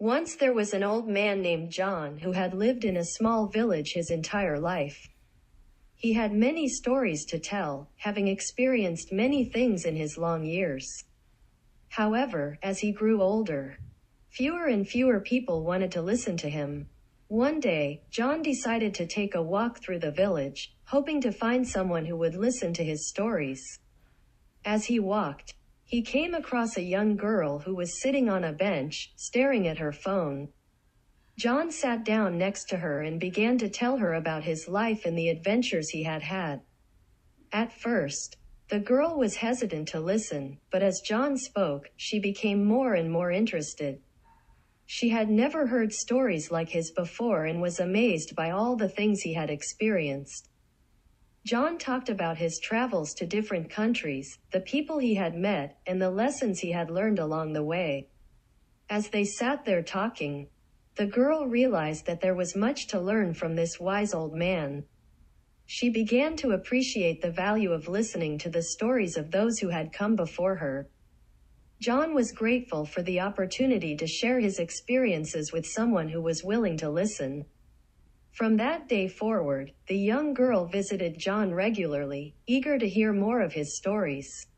Once there was an old man named John who had lived in a small village his entire life. He had many stories to tell, having experienced many things in his long years. However, as he grew older, fewer and fewer people wanted to listen to him. One day, John decided to take a walk through the village, hoping to find someone who would listen to his stories. As he walked, he came across a young girl who was sitting on a bench, staring at her phone. John sat down next to her and began to tell her about his life and the adventures he had had. At first, the girl was hesitant to listen, but as John spoke, she became more and more interested. She had never heard stories like his before and was amazed by all the things he had experienced. John talked about his travels to different countries, the people he had met, and the lessons he had learned along the way. As they sat there talking, the girl realized that there was much to learn from this wise old man. She began to appreciate the value of listening to the stories of those who had come before her. John was grateful for the opportunity to share his experiences with someone who was willing to listen. From that day forward, the young girl visited John regularly, eager to hear more of his stories.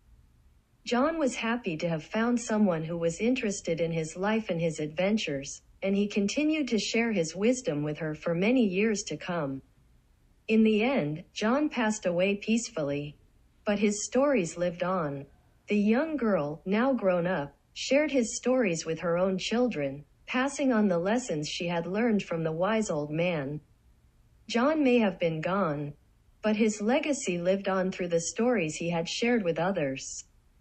John was happy to have found someone who was interested in his life and his adventures, and he continued to share his wisdom with her for many years to come. In the end, John passed away peacefully, but his stories lived on. The young girl, now grown up, shared his stories with her own children, passing on the lessons she had learned from the wise old man. John may have been gone, but his legacy lived on through the stories he had shared with others.